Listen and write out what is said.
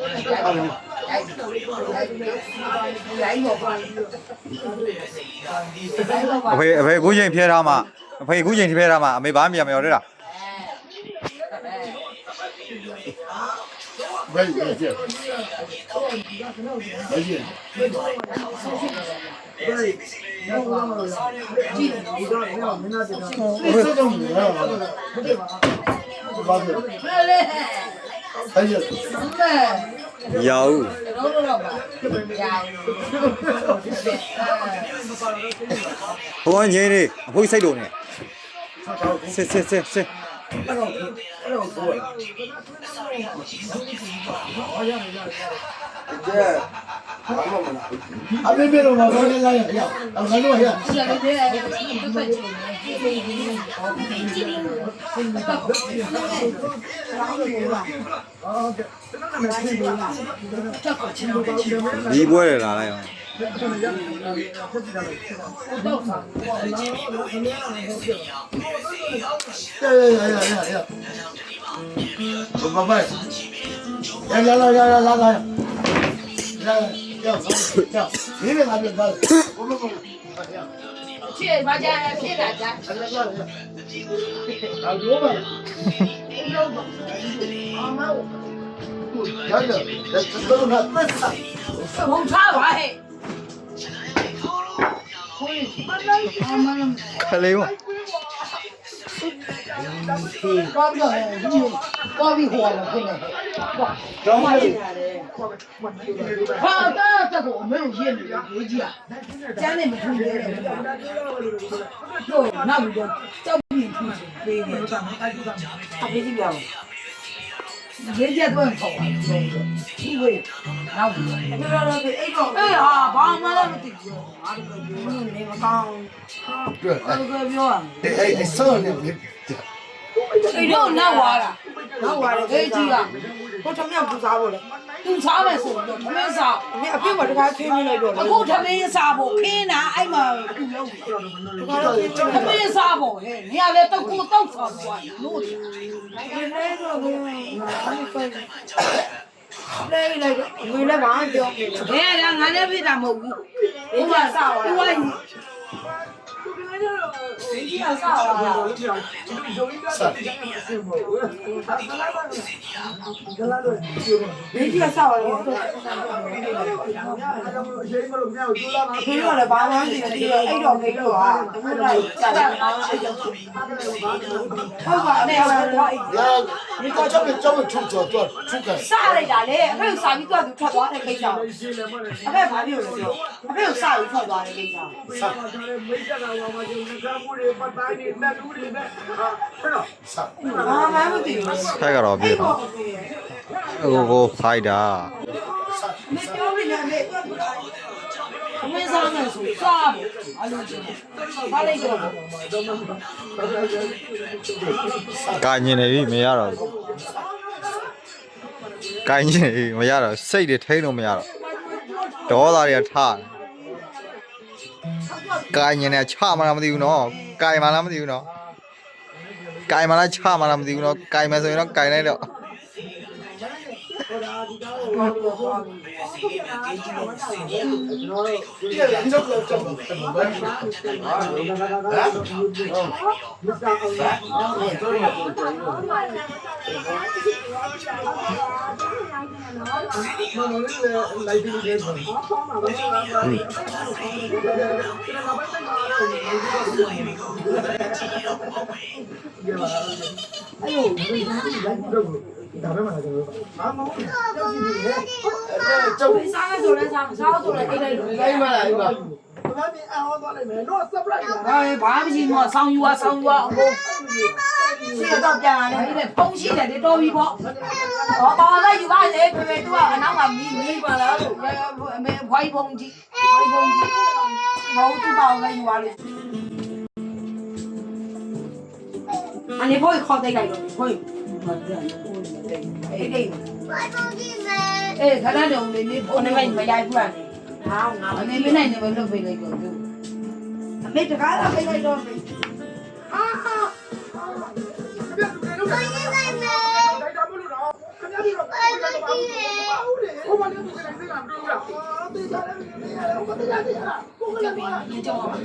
အဖေကူးချိန်ဖျဲထားမှာအဖေကူးချိန်ဖျဲထားမှာအမေဘာမှမပြောသေးတာဘယ်လိုလဲဘယ်ရောက်ဟိုငင်းနေအဖိုးစိတ်လို့နေစစ်အမေဘယ်လိုမပြောလဲလားရအောင်ငါတို့ရဒီပွဲရလာလိုက်အောင်ရဘာဘာလာ你别拿别拿，我们去把家别打家。啊，有吧？这个，这都看笨死。红茶吧嘿。ခလေးမ高比火了，现在。好的，这个我没有限制回家，家里没空调的。哟，那不叫叫不进去，对的。他飞机票，人家多少啊？因为那不叫。哎呀，爸妈那不对哟，俺这个那个刚，对，那个表啊。哎，上两年。哎，这那完了，那完了，飞机啊。我他们也不啥不了，都啥没事，他们啥？你别把这个推进来着。我他们啥不？看那哎嘛，他们啥不？嘿，你伢来都给我都啥不？弄的。来，回来晚点。哎，俺那边咱们我啥我你这个啥玩意儿？听说了，爸妈这个挨着挨着啊，都是来家家忙挨着。好吧，那呀，你到这边出开。啥来着嘞？还有啥你多就出多的可以上，还怕没有了就，还有啥就出多的可以上。妈妈不对。ထိုက်ကတော့ပြေတော့ကိုဖိုက်တာ没标准的没。他们啥没事，啥不？俺都知道，他那个。ကာညင်နေပြီမရတော့ဘူးကာညင်နေပြီမရတော့စိတ်တွေထိန်းလို့မရတော့ဒေါသတွေကထကာညင်နေချမှလားမသိဘူးနော်ကာမှလားမသိဘူးနော်ကာမှလားချမှလားမသိဘူးနော်ကာမှဆိုရင်တော့ကာလိုက်တော့ဒါပဲမလားကျွန်တော်ဟာမဟုတ်这啥个做来啥，啥个做来给来弄。အိမ်မလားအိမ်မဘာမင်းအောင်သွားလိုက်မယ်တော့ surprise 哎，爸不行嘛，上油啊，上油啊，我。这个到家了，你得东西的得多一包。我把那油啊，这别多啊，那我没过了，没快pom机，快pom机，我就把那油啊的。啊，你可以靠这个了，可以。哎，看那种你我那边没来不然的，你没来那边都没来过就，没这个了没来着。啊哈， ဘာလဲဒီကနေ့ကမတွေ့ဘူးလားတေးကြတယ်တေးရတယ်ဘာတေးကြတယ်ကိုကလည်း